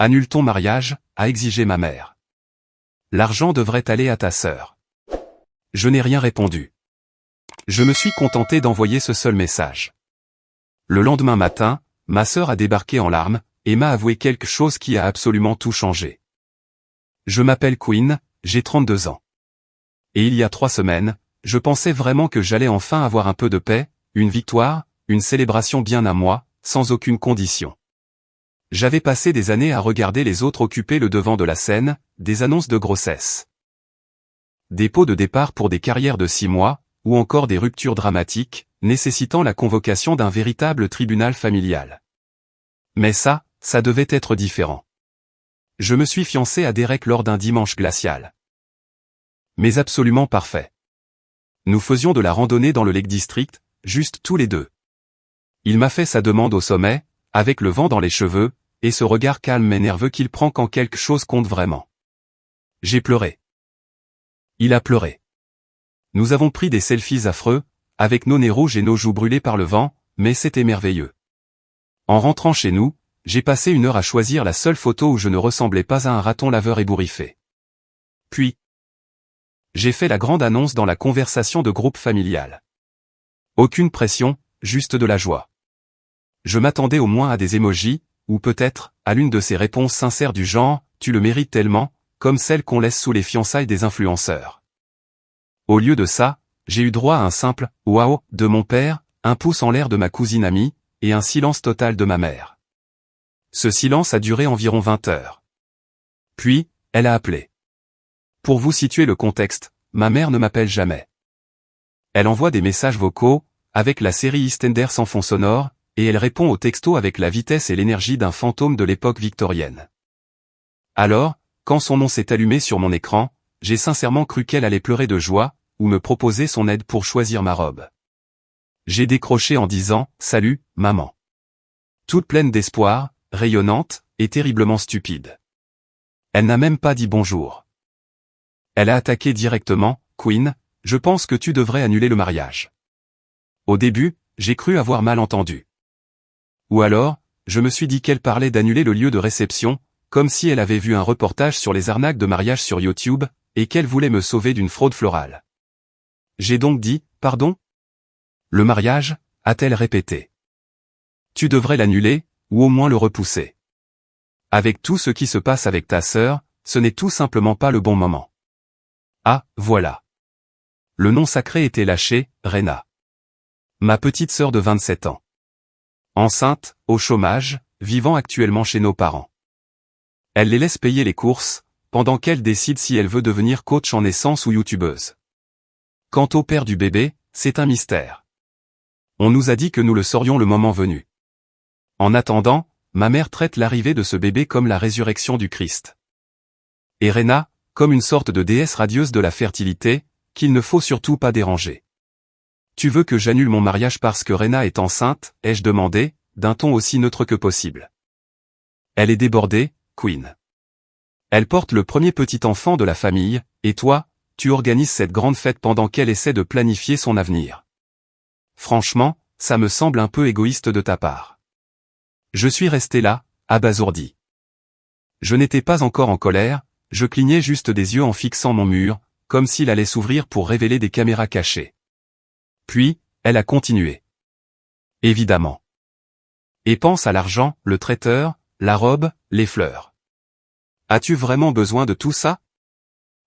Annule ton mariage, a exigé ma mère. L'argent devrait aller à ta sœur. Je n'ai rien répondu. Je me suis contenté d'envoyer ce seul message. Le lendemain matin, ma sœur a débarqué en larmes, et m'a avoué quelque chose qui a absolument tout changé. Je m'appelle Queen, j'ai 32 ans. Et il y a 3 semaines, je pensais vraiment que j'allais enfin avoir un peu de paix, une victoire, une célébration bien à moi, sans aucune condition. J'avais passé des années à regarder les autres occuper le devant de la scène, des annonces de grossesse, des pots de départ pour des carrières de 6 mois, ou encore des ruptures dramatiques, nécessitant la convocation d'un véritable tribunal familial. Mais ça devait être différent. Je me suis fiancé à Derek lors d'un dimanche glacial. Mais absolument parfait. Nous faisions de la randonnée dans le Lake District, juste tous les deux. Il m'a fait sa demande au sommet, avec le vent dans les cheveux, et ce regard calme mais nerveux qu'il prend quand quelque chose compte vraiment. J'ai pleuré. Il a pleuré. Nous avons pris des selfies affreux, avec nos nez rouges et nos joues brûlées par le vent, mais c'était merveilleux. En rentrant chez nous, j'ai passé 1 heure à choisir la seule photo où je ne ressemblais pas à un raton laveur ébouriffé. Puis, j'ai fait la grande annonce dans la conversation de groupe familial. Aucune pression, juste de la joie. Je m'attendais au moins à des emojis, ou peut-être, à l'une de ces réponses sincères du genre « tu le mérites tellement », comme celles qu'on laisse sous les fiançailles des influenceurs. Au lieu de ça, j'ai eu droit à un simple « waouh » de mon père, un pouce en l'air de ma cousine amie, et un silence total de ma mère. Ce silence a duré environ 20 heures. Puis, elle a appelé. Pour vous situer le contexte, ma mère ne m'appelle jamais. Elle envoie des messages vocaux, avec la série EastEnders en fond sonore, et elle répond aux textos avec la vitesse et l'énergie d'un fantôme de l'époque victorienne. Alors, quand son nom s'est allumé sur mon écran, j'ai sincèrement cru qu'elle allait pleurer de joie, ou me proposer son aide pour choisir ma robe. J'ai décroché en disant « Salut, maman ». Toute pleine d'espoir, rayonnante, et terriblement stupide. Elle n'a même pas dit bonjour. Elle a attaqué directement « Queen, je pense que tu devrais annuler le mariage ». Au début, j'ai cru avoir mal entendu. Ou alors, je me suis dit qu'elle parlait d'annuler le lieu de réception, comme si elle avait vu un reportage sur les arnaques de mariage sur YouTube, et qu'elle voulait me sauver d'une fraude florale. J'ai donc dit « Pardon ?» Le mariage, a-t-elle répété. Tu devrais l'annuler, ou au moins le repousser. Avec tout ce qui se passe avec ta sœur, ce n'est tout simplement pas le bon moment. Ah, voilà. Le nom sacré était lâché, Rena. Ma petite sœur de 27 ans. Enceinte, au chômage, vivant actuellement chez nos parents. Elle les laisse payer les courses, pendant qu'elle décide si elle veut devenir coach en essence ou youtubeuse. Quant au père du bébé, c'est un mystère. On nous a dit que nous le saurions le moment venu. En attendant, ma mère traite l'arrivée de ce bébé comme la résurrection du Christ. Et Rena, comme une sorte de déesse radieuse de la fertilité, qu'il ne faut surtout pas déranger. Tu veux que j'annule mon mariage parce que Rena est enceinte, ai-je demandé, d'un ton aussi neutre que possible. Elle est débordée, Queen. Elle porte le premier petit enfant de la famille, et toi, tu organises cette grande fête pendant qu'elle essaie de planifier son avenir. Franchement, ça me semble un peu égoïste de ta part. Je suis resté là, abasourdi. Je n'étais pas encore en colère, je clignais juste des yeux en fixant mon mur, comme s'il allait s'ouvrir pour révéler des caméras cachées. Puis, elle a continué. Évidemment. Et pense à l'argent, le traiteur, la robe, les fleurs. As-tu vraiment besoin de tout ça?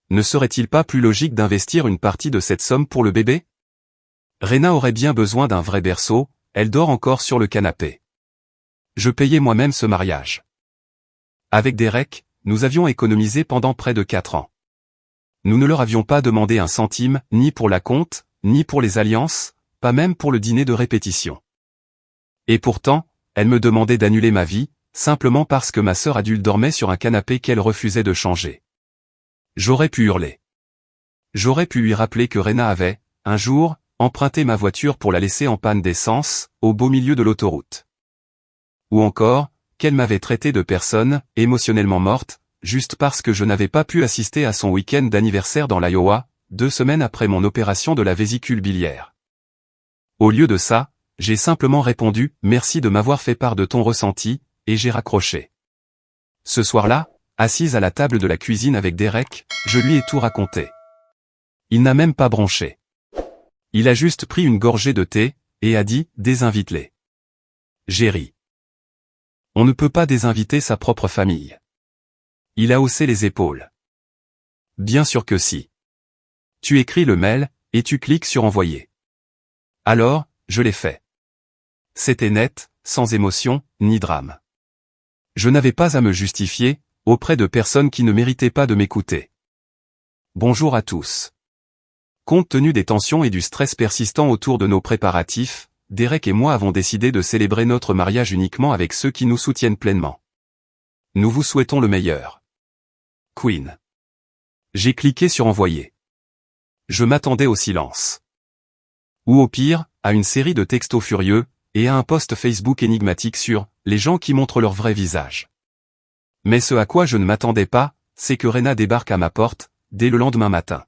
Ne serait-il pas plus logique d'investir une partie de cette somme pour le bébé? Rena aurait bien besoin d'un vrai berceau, elle dort encore sur le canapé. Je payais moi-même ce mariage. Avec Derek, nous avions économisé pendant près de 4 ans. Nous ne leur avions pas demandé un centime, ni pour la compte, ni pour les alliances, pas même pour le dîner de répétition. Et pourtant, elle me demandait d'annuler ma vie, simplement parce que ma sœur adulte dormait sur un canapé qu'elle refusait de changer. J'aurais pu hurler. J'aurais pu lui rappeler que Rena avait, un jour, emprunté ma voiture pour la laisser en panne d'essence, au beau milieu de l'autoroute. Ou encore, qu'elle m'avait traité de personne, émotionnellement morte, juste parce que je n'avais pas pu assister à son week-end d'anniversaire dans l'Iowa, 2 semaines après mon opération de la vésicule biliaire. Au lieu de ça, j'ai simplement répondu « Merci de m'avoir fait part de ton ressenti », et j'ai raccroché. Ce soir-là, assise à la table de la cuisine avec Derek, je lui ai tout raconté. Il n'a même pas bronché. Il a juste pris une gorgée de thé, et a dit « désinvite-les ». J'ai ri. On ne peut pas désinviter sa propre famille. Il a haussé les épaules. Bien sûr que si. Tu écris le mail, et tu cliques sur envoyer. Alors, je l'ai fait. C'était net, sans émotion, ni drame. Je n'avais pas à me justifier, auprès de personnes qui ne méritaient pas de m'écouter. Bonjour à tous. Compte tenu des tensions et du stress persistant autour de nos préparatifs, Derek et moi avons décidé de célébrer notre mariage uniquement avec ceux qui nous soutiennent pleinement. Nous vous souhaitons le meilleur. Queen. J'ai cliqué sur envoyer. Je m'attendais au silence. Ou au pire, à une série de textos furieux, et à un post Facebook énigmatique sur « les gens qui montrent leur vrai visage ». Mais ce à quoi je ne m'attendais pas, c'est que Rena débarque à ma porte, dès le lendemain matin.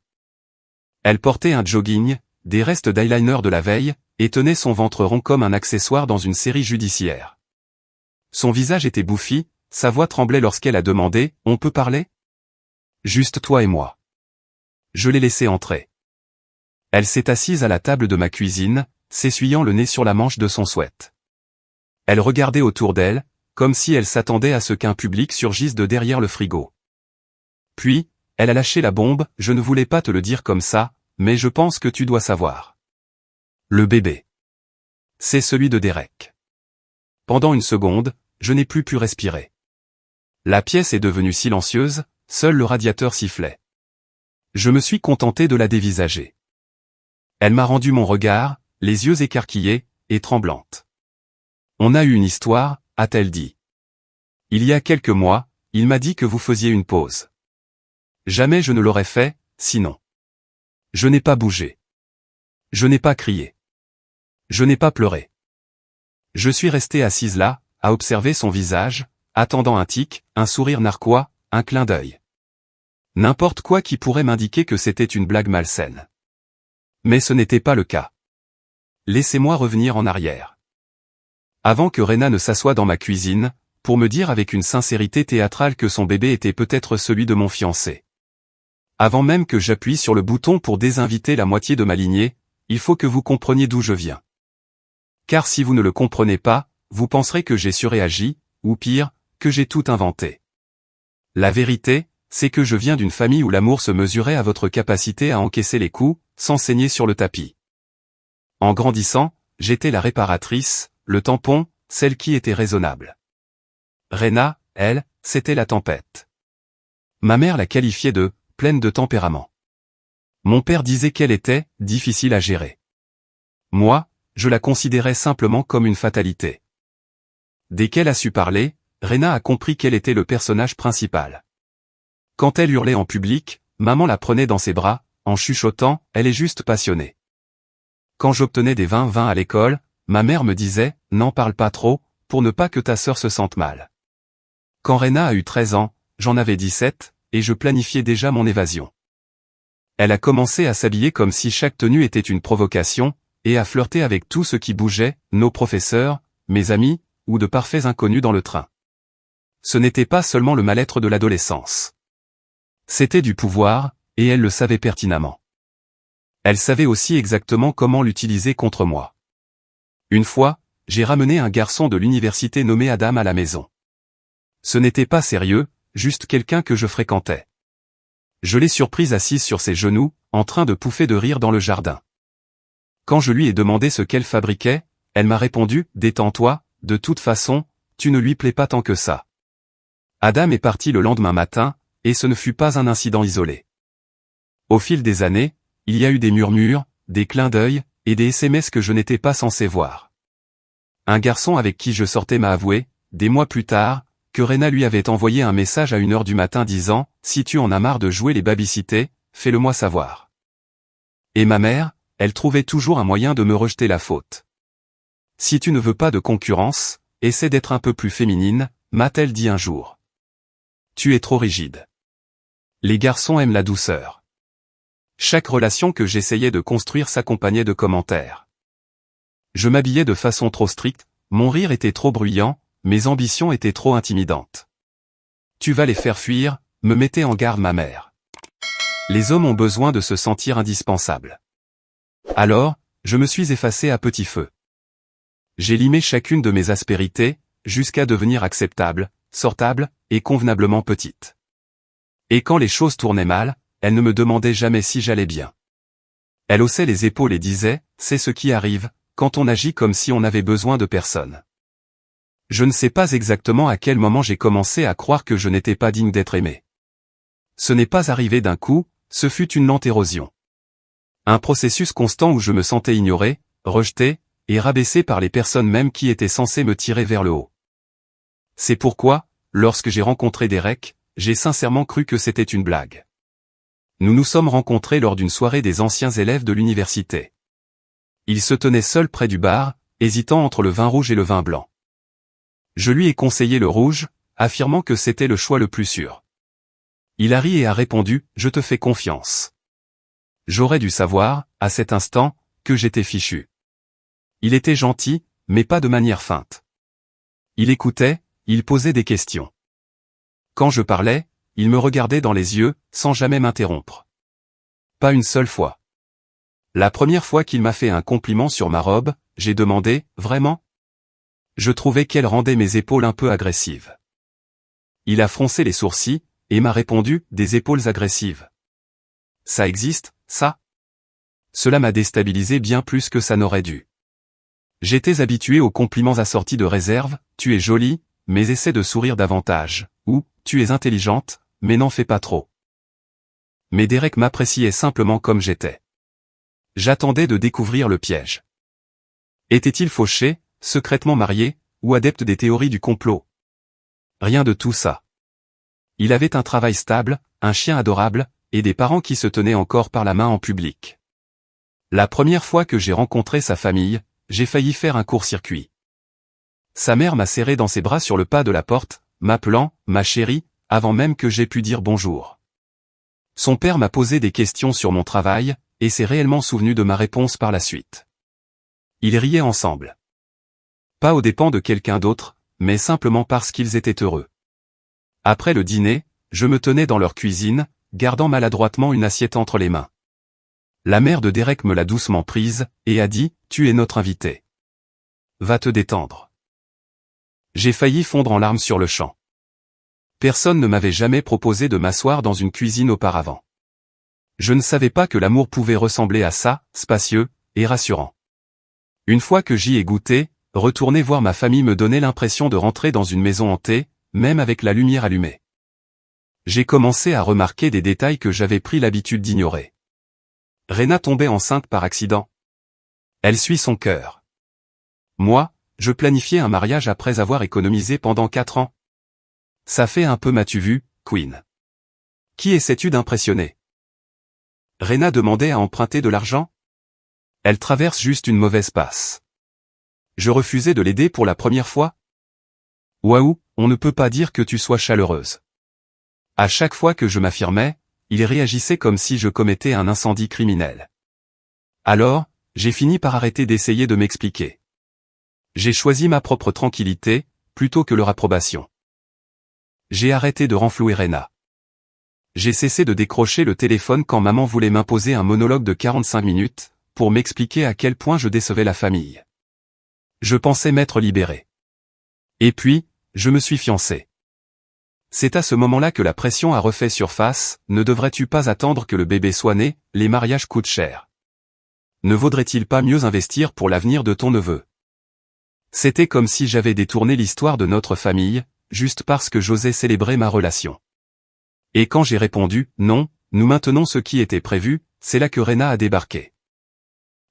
Elle portait un jogging, des restes d'eyeliner de la veille, et tenait son ventre rond comme un accessoire dans une série judiciaire. Son visage était bouffi, sa voix tremblait lorsqu'elle a demandé « On peut parler ?» Juste toi et moi. Je l'ai laissée entrer. Elle s'est assise à la table de ma cuisine, s'essuyant le nez sur la manche de son sweat. Elle regardait autour d'elle, comme si elle s'attendait à ce qu'un public surgisse de derrière le frigo. Puis, elle a lâché la bombe, je ne voulais pas te le dire comme ça, mais je pense que tu dois savoir. Le bébé. C'est celui de Derek. Pendant une seconde, je n'ai plus pu respirer. La pièce est devenue silencieuse, seul le radiateur sifflait. Je me suis contenté de la dévisager. Elle m'a rendu mon regard, les yeux écarquillés, et tremblante. On a eu une histoire, a-t-elle dit. Il y a quelques mois, il m'a dit que vous faisiez une pause. Jamais je ne l'aurais fait, sinon. Je n'ai pas bougé. Je n'ai pas crié. Je n'ai pas pleuré. Je suis resté assise là, à observer son visage, attendant un tic, un sourire narquois, un clin d'œil. N'importe quoi qui pourrait m'indiquer que c'était une blague malsaine. Mais ce n'était pas le cas. Laissez-moi revenir en arrière. Avant que Rena ne s'assoie dans ma cuisine, pour me dire avec une sincérité théâtrale que son bébé était peut-être celui de mon fiancé. Avant même que j'appuie sur le bouton pour désinviter la moitié de ma lignée, il faut que vous compreniez d'où je viens. Car si vous ne le comprenez pas, vous penserez que j'ai surréagi, ou pire, que j'ai tout inventé. La vérité, c'est que je viens d'une famille où l'amour se mesurait à votre capacité à encaisser les coups, sans saigner sur le tapis. En grandissant, j'étais la réparatrice, le tampon, celle qui était raisonnable. Rena, elle, c'était la tempête. Ma mère la qualifiait de « pleine de tempérament ». Mon père disait qu'elle était « difficile à gérer ». Moi, je la considérais simplement comme une fatalité. Dès qu'elle a su parler, Rena a compris quel était le personnage principal. Quand elle hurlait en public, maman la prenait dans ses bras, en chuchotant « elle est juste passionnée ». Quand j'obtenais des 20-20 à l'école, ma mère me disait « n'en parle pas trop, pour ne pas que ta sœur se sente mal ». Quand Rena a eu 13 ans, j'en avais 17, et je planifiais déjà mon évasion. Elle a commencé à s'habiller comme si chaque tenue était une provocation, et à flirter avec tout ce qui bougeait, nos professeurs, mes amis, ou de parfaits inconnus dans le train. Ce n'était pas seulement le mal-être de l'adolescence. C'était du pouvoir, et elle le savait pertinemment. Elle savait aussi exactement comment l'utiliser contre moi. Une fois, j'ai ramené un garçon de l'université nommé Adam à la maison. Ce n'était pas sérieux, juste quelqu'un que je fréquentais. Je l'ai surprise assise sur ses genoux, en train de pouffer de rire dans le jardin. Quand je lui ai demandé ce qu'elle fabriquait, elle m'a répondu « Détends-toi, de toute façon, tu ne lui plais pas tant que ça ». Adam est parti le lendemain matin, et ce ne fut pas un incident isolé. Au fil des années, il y a eu des murmures, des clins d'œil, et des SMS que je n'étais pas censé voir. Un garçon avec qui je sortais m'a avoué, des mois plus tard, que Rena lui avait envoyé un message à 1h du matin disant « Si tu en as marre de jouer les babysitter, fais-le-moi savoir ». Et ma mère, elle trouvait toujours un moyen de me rejeter la faute. « Si tu ne veux pas de concurrence, essaie d'être un peu plus féminine », m'a-t-elle dit un jour. « Tu es trop rigide. Les garçons aiment la douceur. » Chaque relation que j'essayais de construire s'accompagnait de commentaires. Je m'habillais de façon trop stricte, mon rire était trop bruyant, mes ambitions étaient trop intimidantes. tu vas les faire fuir, me mettait en garde ma mère. Les hommes ont besoin de se sentir indispensables. Alors, je me suis effacé à petit feu. J'ai limé chacune de mes aspérités, jusqu'à devenir acceptable, sortable, et convenablement petite. Et quand les choses tournaient mal, elle ne me demandait jamais si j'allais bien. Elle haussait les épaules et disait, c'est ce qui arrive, quand on agit comme si on n'avait besoin de personne. Je ne sais pas exactement à quel moment j'ai commencé à croire que je n'étais pas digne d'être aimé. Ce n'est pas arrivé d'un coup, ce fut une lente érosion. Un processus constant où je me sentais ignoré, rejeté, et rabaissé par les personnes mêmes qui étaient censées me tirer vers le haut. C'est pourquoi, lorsque j'ai rencontré Derek, j'ai sincèrement cru que c'était une blague. Nous nous sommes rencontrés lors d'une soirée des anciens élèves de l'université. Il se tenait seul près du bar, hésitant entre le vin rouge et le vin blanc. Je lui ai conseillé le rouge, affirmant que c'était le choix le plus sûr. Il a ri et a répondu, je te fais confiance. J'aurais dû savoir, à cet instant, que j'étais fichu. Il était gentil, mais pas de manière feinte. Il écoutait, il posait des questions. Quand je parlais, il me regardait dans les yeux, sans jamais m'interrompre. Pas une seule fois. La première fois qu'il m'a fait un compliment sur ma robe, j'ai demandé, vraiment ? Je trouvais qu'elle rendait mes épaules un peu agressives. Il a froncé les sourcils, et m'a répondu, des épaules agressives. Ça existe, ça ? Cela m'a déstabilisé bien plus que ça n'aurait dû. J'étais habitué aux compliments assortis de réserve, tu es jolie, mais essaie de sourire davantage, ou, tu es intelligente, mais n'en fais pas trop. Mais Derek m'appréciait simplement comme j'étais. J'attendais de découvrir le piège. Était-il fauché, secrètement marié, ou adepte des théories du complot? Rien de tout ça. Il avait un travail stable, un chien adorable, et des parents qui se tenaient encore par la main en public. La première fois que j'ai rencontré sa famille, j'ai failli faire un court-circuit. Sa mère m'a serré dans ses bras sur le pas de la porte, m'appelant « ma chérie », avant même que j'aie pu dire bonjour. Son père m'a posé des questions sur mon travail, et s'est réellement souvenu de ma réponse par la suite. Ils riaient ensemble. Pas aux dépens de quelqu'un d'autre, mais simplement parce qu'ils étaient heureux. Après le dîner, je me tenais dans leur cuisine, gardant maladroitement une assiette entre les mains. La mère de Derek me l'a doucement prise, et a dit, tu es notre invité. Va te détendre. J'ai failli fondre en larmes sur le champ. Personne ne m'avait jamais proposé de m'asseoir dans une cuisine auparavant. Je ne savais pas que l'amour pouvait ressembler à ça, spacieux, et rassurant. Une fois que j'y ai goûté, retourner voir ma famille me donnait l'impression de rentrer dans une maison hantée, même avec la lumière allumée. J'ai commencé à remarquer des détails que j'avais pris l'habitude d'ignorer. Rena tombait enceinte par accident. Elle suit son cœur. Moi, je planifiais un mariage après avoir économisé pendant 4 ans. Ça fait un peu m'as-tu vu, Queen. Qui essaies-tu d'impressionner? Rena demandait à emprunter de l'argent? Elle traverse juste une mauvaise passe. Je refusais de l'aider pour la première fois? Waouh, on ne peut pas dire que tu sois chaleureuse. À chaque fois que je m'affirmais, il réagissait comme si je commettais un incendie criminel. Alors, j'ai fini par arrêter d'essayer de m'expliquer. J'ai choisi ma propre tranquillité, plutôt que leur approbation. J'ai arrêté de renflouer Rena. J'ai cessé de décrocher le téléphone quand maman voulait m'imposer un monologue de 45 minutes, pour m'expliquer à quel point je décevais la famille. Je pensais m'être libéré. Et puis, je me suis fiancé. C'est à ce moment-là que la pression a refait surface, ne devrais-tu pas attendre que le bébé soit né, les mariages coûtent cher. Ne vaudrait-il pas mieux investir pour l'avenir de ton neveu? C'était comme si j'avais détourné l'histoire de notre famille, juste parce que j'osais célébrer ma relation. Et quand j'ai répondu « non, nous maintenons ce qui était prévu », c'est là que Rena a débarqué.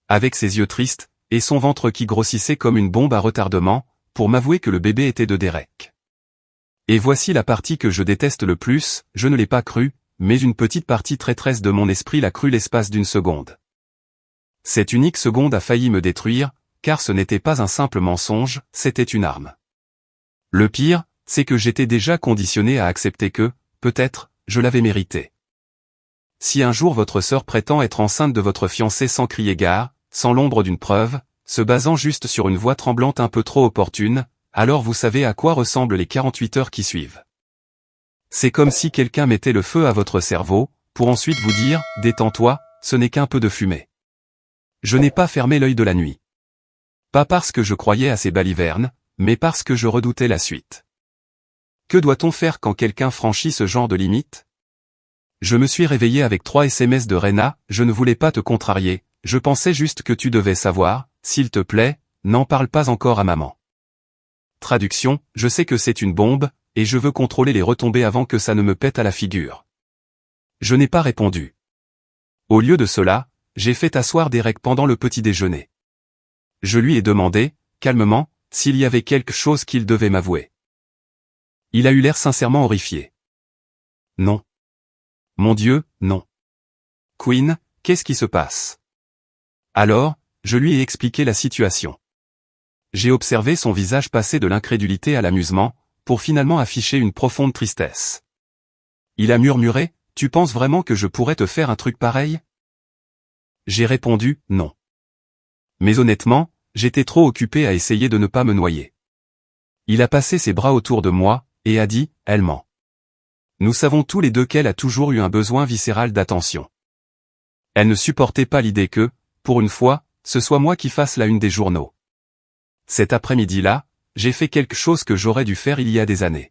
Avec ses yeux tristes, et son ventre qui grossissait comme une bombe à retardement, pour m'avouer que le bébé était de Derek. Et voici la partie que je déteste le plus, je ne l'ai pas cru, mais une petite partie traîtresse de mon esprit l'a cru l'espace d'une seconde. Cette unique seconde a failli me détruire, car ce n'était pas un simple mensonge, c'était une arme. Le pire, c'est que j'étais déjà conditionné à accepter que, peut-être, je l'avais mérité. Si un jour votre sœur prétend être enceinte de votre fiancé sans crier gare, sans l'ombre d'une preuve, se basant juste sur une voix tremblante un peu trop opportune, alors vous savez à quoi ressemblent les 48 heures qui suivent. C'est comme si quelqu'un mettait le feu à votre cerveau, pour ensuite vous dire « Détends-toi, ce n'est qu'un peu de fumée ». Je n'ai pas fermé l'œil de la nuit. Pas parce que je croyais à ces balivernes, mais parce que je redoutais la suite. Que doit-on faire quand quelqu'un franchit ce genre de limite? Je me suis réveillé avec 3 SMS de Rena, je ne voulais pas te contrarier, je pensais juste que tu devais savoir, s'il te plaît, n'en parle pas encore à maman. Traduction, je sais que c'est une bombe, et je veux contrôler les retombées avant que ça ne me pète à la figure. Je n'ai pas répondu. Au lieu de cela, j'ai fait asseoir Derek pendant le petit déjeuner. Je lui ai demandé, calmement, s'il y avait quelque chose qu'il devait m'avouer. Il a eu l'air sincèrement horrifié. Non. Mon Dieu, non. Quinn, qu'est-ce qui se passe? Alors, je lui ai expliqué la situation. J'ai observé son visage passer de l'incrédulité à l'amusement, pour finalement afficher une profonde tristesse. Il a murmuré, « Tu penses vraiment que je pourrais te faire un truc pareil ?» J'ai répondu, non. Mais honnêtement, j'étais trop occupé à essayer de ne pas me noyer. Il a passé ses bras autour de moi, et a dit, elle ment. Nous savons tous les deux qu'elle a toujours eu un besoin viscéral d'attention. Elle ne supportait pas l'idée que, pour une fois, ce soit moi qui fasse la une des journaux. Cet après-midi-là, j'ai fait quelque chose que j'aurais dû faire il y a des années.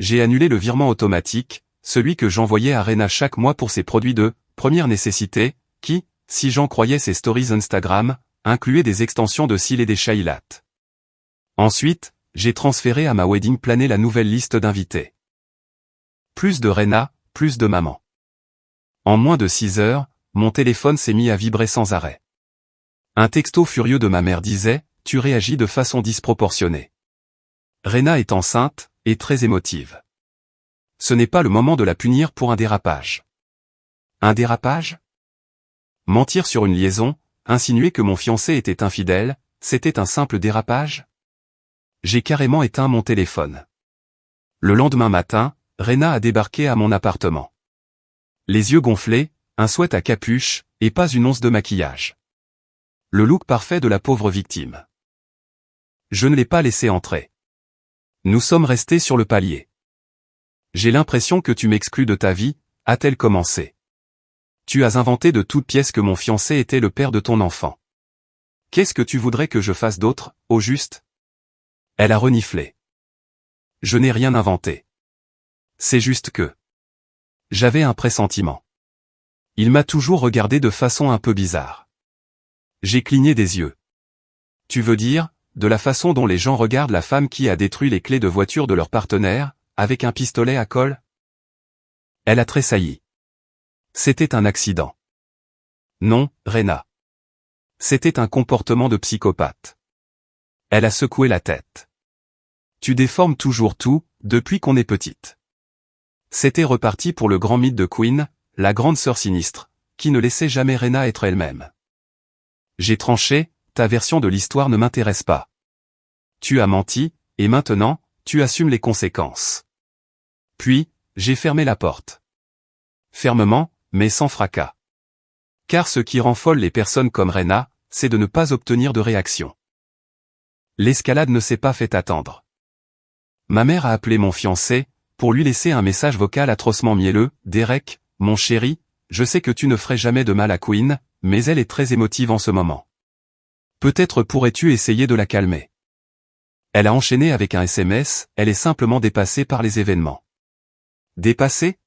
J'ai annulé le virement automatique, celui que j'envoyais à Rena chaque mois pour ses produits de première nécessité, qui, si j'en croyais ses stories Instagram, incluait des extensions de cils et des chailates. Ensuite, j'ai transféré à ma wedding planner la nouvelle liste d'invités. Plus de Rena, plus de maman. En moins de 6 heures, mon téléphone s'est mis à vibrer sans arrêt. Un texto furieux de ma mère disait, « Tu réagis de façon disproportionnée. Rena est enceinte, et très émotive. Ce n'est pas le moment de la punir pour un dérapage. » Un dérapage? Mentir sur une liaison, insinuer que mon fiancé était infidèle, c'était un simple dérapage? J'ai carrément éteint mon téléphone. Le lendemain matin, Rena a débarqué à mon appartement. Les yeux gonflés, un sweat à capuche, et pas une once de maquillage. Le look parfait de la pauvre victime. Je ne l'ai pas laissé entrer. Nous sommes restés sur le palier. J'ai l'impression que tu m'exclus de ta vie, a-t-elle commencé. Tu as inventé de toutes pièces que mon fiancé était le père de ton enfant. Qu'est-ce que tu voudrais que je fasse d'autre, au juste? Elle a reniflé. Je n'ai rien inventé. C'est juste que... J'avais un pressentiment. Il m'a toujours regardé de façon un peu bizarre. J'ai cligné des yeux. Tu veux dire, de la façon dont les gens regardent la femme qui a détruit les clés de voiture de leur partenaire, avec un pistolet à colle? Elle a tressailli. C'était un accident. Non, Rena. C'était un comportement de psychopathe. Elle a secoué la tête. Tu déformes toujours tout, depuis qu'on est petite. C'était reparti pour le grand mythe de Quinn, la grande sœur sinistre, qui ne laissait jamais Rena être elle-même. J'ai tranché, ta version de l'histoire ne m'intéresse pas. Tu as menti, et maintenant, tu assumes les conséquences. Puis, j'ai fermé la porte. Fermement, mais sans fracas. Car ce qui rend folle les personnes comme Rena, c'est de ne pas obtenir de réaction. L'escalade ne s'est pas fait attendre. Ma mère a appelé mon fiancé, pour lui laisser un message vocal atrocement mielleux, « Derek, mon chéri, je sais que tu ne ferais jamais de mal à Quinn, mais elle est très émotive en ce moment. Peut-être pourrais-tu essayer de la calmer. » Elle a enchaîné avec un SMS, elle est simplement dépassée par les événements. Dépassée?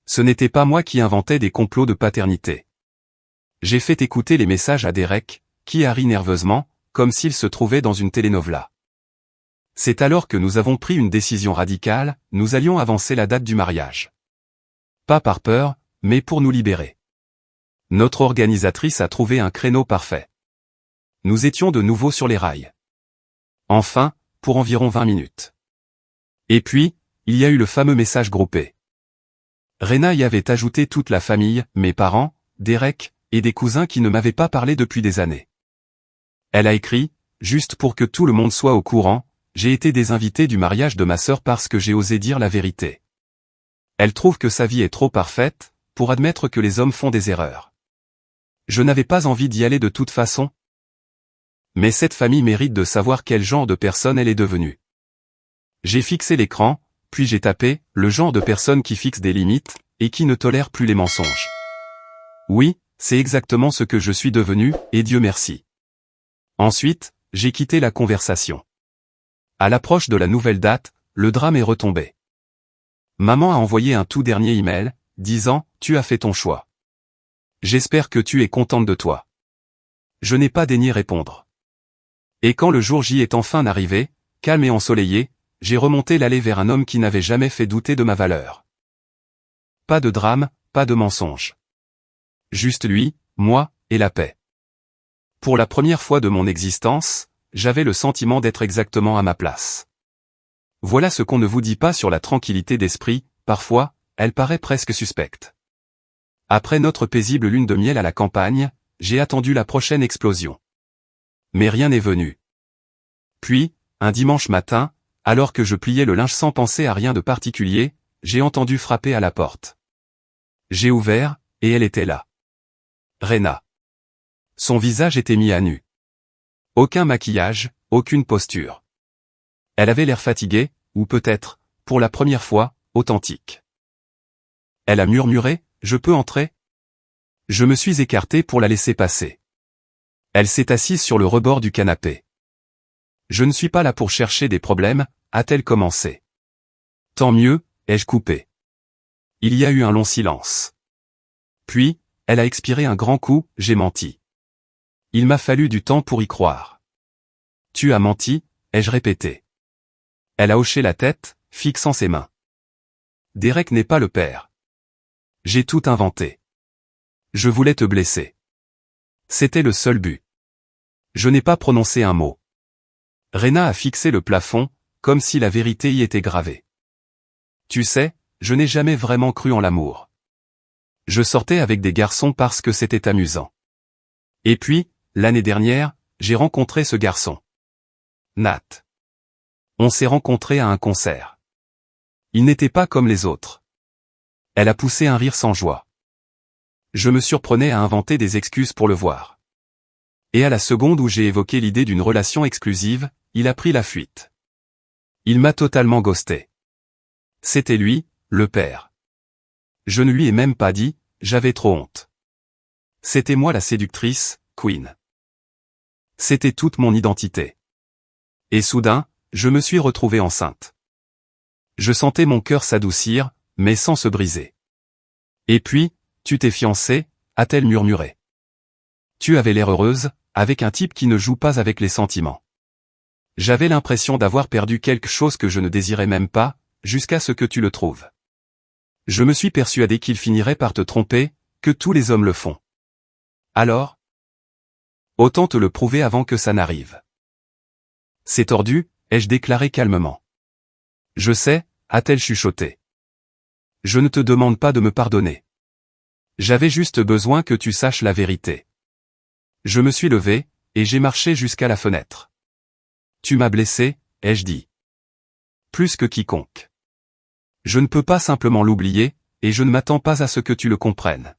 Ce n'était pas moi qui inventais des complots de paternité. J'ai fait écouter les messages à Derek, qui a ri nerveusement, comme s'il se trouvait dans une telenovela. C'est alors que nous avons pris une décision radicale, nous allions avancer la date du mariage. Pas par peur, mais pour nous libérer. Notre organisatrice a trouvé un créneau parfait. Nous étions de nouveau sur les rails. Enfin, pour environ 20 minutes. Et puis, il y a eu le fameux message groupé. Rena y avait ajouté toute la famille, mes parents, Derek, et des cousins qui ne m'avaient pas parlé depuis des années. Elle a écrit, juste pour que tout le monde soit au courant, j'ai été désinvitée du mariage de ma sœur parce que j'ai osé dire la vérité. Elle trouve que sa vie est trop parfaite, pour admettre que les hommes font des erreurs. Je n'avais pas envie d'y aller de toute façon. Mais cette famille mérite de savoir quel genre de personne elle est devenue. J'ai fixé l'écran, puis j'ai tapé, le genre de personne qui fixe des limites, et qui ne tolère plus les mensonges. Oui, c'est exactement ce que je suis devenu, et Dieu merci. Ensuite, j'ai quitté la conversation. À l'approche de la nouvelle date, le drame est retombé. Maman a envoyé un tout dernier email, disant « Tu as fait ton choix. J'espère que tu es contente de toi. » Je n'ai pas daigné répondre. Et quand le jour J est enfin arrivé, calme et ensoleillé, j'ai remonté l'allée vers un homme qui n'avait jamais fait douter de ma valeur. Pas de drame, pas de mensonge. Juste lui, moi, et la paix. Pour la première fois de mon existence, j'avais le sentiment d'être exactement à ma place. Voilà ce qu'on ne vous dit pas sur la tranquillité d'esprit, parfois, elle paraît presque suspecte. Après notre paisible lune de miel à la campagne, j'ai attendu la prochaine explosion. Mais rien n'est venu. Puis, un dimanche matin, alors que je pliais le linge sans penser à rien de particulier, j'ai entendu frapper à la porte. J'ai ouvert, et elle était là. Rena. Son visage était mis à nu. Aucun maquillage, aucune posture. Elle avait l'air fatiguée, ou peut-être, pour la première fois, authentique. Elle a murmuré, « Je peux entrer ?» Je me suis écarté pour la laisser passer. Elle s'est assise sur le rebord du canapé. « Je ne suis pas là pour chercher des problèmes », a-t-elle commencé. « Tant mieux », ai-je coupé. Il y a eu un long silence. Puis, elle a expiré un grand coup, « J'ai menti. Il m'a fallu du temps pour y croire. »« Tu as menti », ai-je répété. Elle a hoché la tête, fixant ses mains. « Derek n'est pas le père. J'ai tout inventé. Je voulais te blesser. C'était le seul but. Je n'ai pas prononcé un mot. » Rena a fixé le plafond, comme si la vérité y était gravée. « Tu sais, je n'ai jamais vraiment cru en l'amour. Je sortais avec des garçons parce que c'était amusant. Et puis, l'année dernière, j'ai rencontré ce garçon. Nat. On s'est rencontrés à un concert. Il n'était pas comme les autres. » Elle a poussé un rire sans joie. Je me surprenais à inventer des excuses pour le voir. Et à la seconde où j'ai évoqué l'idée d'une relation exclusive, il a pris la fuite. Il m'a totalement ghosté. C'était lui, le père. Je ne lui ai même pas dit, j'avais trop honte. C'était moi la séductrice, Queen. C'était toute mon identité. Et soudain, je me suis retrouvée enceinte. Je sentais mon cœur s'adoucir, mais sans se briser. Et puis, tu t'es fiancée, a-t-elle murmuré. Tu avais l'air heureuse, avec un type qui ne joue pas avec les sentiments. J'avais l'impression d'avoir perdu quelque chose que je ne désirais même pas, jusqu'à ce que tu le trouves. Je me suis persuadé qu'il finirait par te tromper, que tous les hommes le font. Alors ? Autant te le prouver avant que ça n'arrive. C'est tordu, ai-je déclaré calmement. Je sais, a-t-elle chuchoté. Je ne te demande pas de me pardonner. J'avais juste besoin que tu saches la vérité. Je me suis levé, et j'ai marché jusqu'à la fenêtre. Tu m'as blessé, ai-je dit. Plus que quiconque. Je ne peux pas simplement l'oublier, et je ne m'attends pas à ce que tu le comprennes.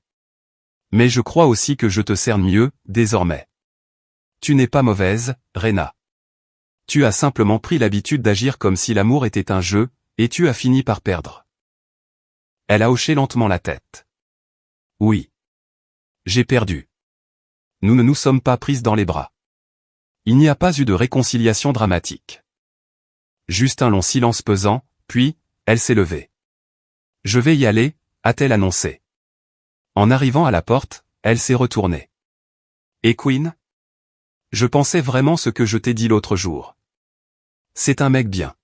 Mais je crois aussi que je te cerne mieux, désormais. Tu n'es pas mauvaise, Rena. Tu as simplement pris l'habitude d'agir comme si l'amour était un jeu, et tu as fini par perdre. Elle a hoché lentement la tête. Oui. J'ai perdu. Nous ne nous sommes pas prises dans les bras. Il n'y a pas eu de réconciliation dramatique. Juste un long silence pesant, puis, elle s'est levée. Je vais y aller, a-t-elle annoncé. En arrivant à la porte, elle s'est retournée. Et Queen ? Je pensais vraiment ce que je t'ai dit l'autre jour. C'est un mec bien.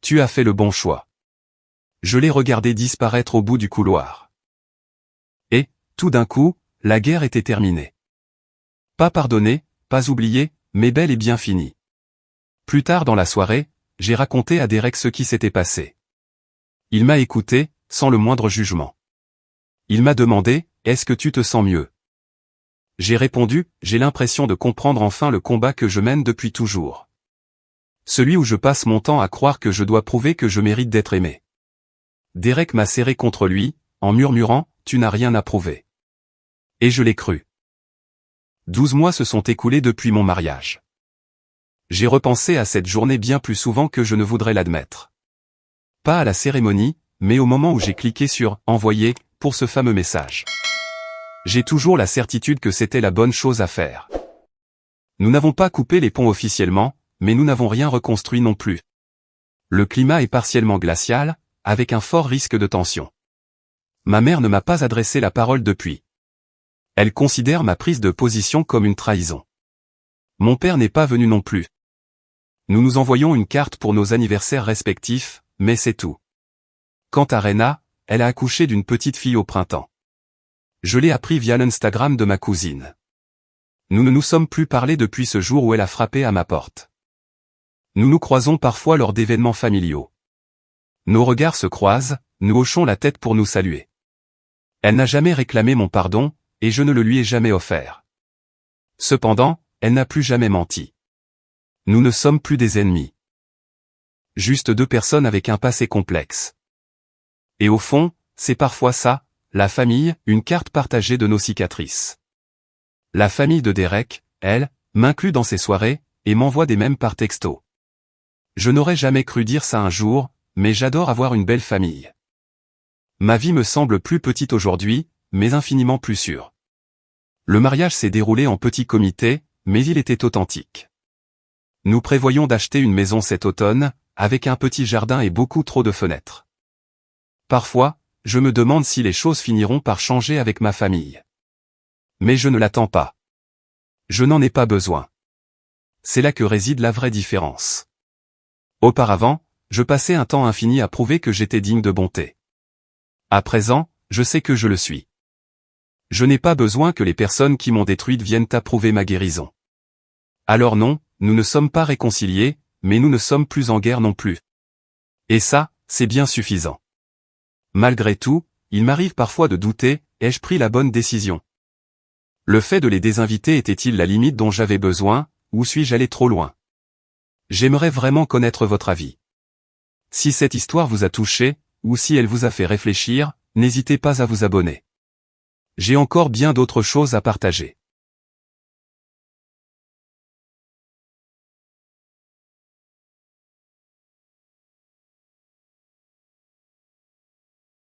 Tu as fait le bon choix. Je l'ai regardé disparaître au bout du couloir. Et, tout d'un coup, la guerre était terminée. Pas pardonnée, pas oubliée, mais bel et bien finie. Plus tard dans la soirée, j'ai raconté à Derek ce qui s'était passé. Il m'a écouté, sans le moindre jugement. Il m'a demandé, « Est-ce que tu te sens mieux ?» J'ai répondu, « J'ai l'impression de comprendre enfin le combat que je mène depuis toujours. Celui où je passe mon temps à croire que je dois prouver que je mérite d'être aimé. » Derek m'a serré contre lui, en murmurant, « Tu n'as rien à prouver. » Et je l'ai cru. 12 mois se sont écoulés depuis mon mariage. J'ai repensé à cette journée bien plus souvent que je ne voudrais l'admettre. Pas à la cérémonie, mais au moment où j'ai cliqué sur « Envoyer » pour ce fameux message. J'ai toujours la certitude que c'était la bonne chose à faire. Nous n'avons pas coupé les ponts officiellement, mais nous n'avons rien reconstruit non plus. Le climat est partiellement glacial, avec un fort risque de tension. Ma mère ne m'a pas adressé la parole depuis. Elle considère ma prise de position comme une trahison. Mon père n'est pas venu non plus. Nous nous envoyons une carte pour nos anniversaires respectifs, mais c'est tout. Quant à Rena, elle a accouché d'une petite fille au printemps. Je l'ai appris via l'Instagram de ma cousine. Nous ne nous sommes plus parlé depuis ce jour où elle a frappé à ma porte. Nous nous croisons parfois lors d'événements familiaux. Nos regards se croisent, nous hochons la tête pour nous saluer. Elle n'a jamais réclamé mon pardon, et je ne le lui ai jamais offert. Cependant, elle n'a plus jamais menti. Nous ne sommes plus des ennemis. Juste deux personnes avec un passé complexe. Et au fond, c'est parfois ça, la famille, une carte partagée de nos cicatrices. La famille de Derek, elle, m'inclut dans ses soirées, et m'envoie des mèmes par texto. Je n'aurais jamais cru dire ça un jour, mais j'adore avoir une belle famille. Ma vie me semble plus petite aujourd'hui, mais infiniment plus sûre. Le mariage s'est déroulé en petit comité, mais il était authentique. Nous prévoyons d'acheter une maison cet automne, avec un petit jardin et beaucoup trop de fenêtres. Parfois, je me demande si les choses finiront par changer avec ma famille. Mais je ne l'attends pas. Je n'en ai pas besoin. C'est là que réside la vraie différence. Auparavant, je passais un temps infini à prouver que j'étais digne de bonté. À présent, je sais que je le suis. Je n'ai pas besoin que les personnes qui m'ont détruite viennent approuver ma guérison. Alors non, nous ne sommes pas réconciliés, mais nous ne sommes plus en guerre non plus. Et ça, c'est bien suffisant. Malgré tout, il m'arrive parfois de douter, ai-je pris la bonne décision? Le fait de les désinviter était-il la limite dont j'avais besoin, ou suis-je allé trop loin? J'aimerais vraiment connaître votre avis. Si cette histoire vous a touché, ou si elle vous a fait réfléchir, n'hésitez pas à vous abonner. J'ai encore bien d'autres choses à partager.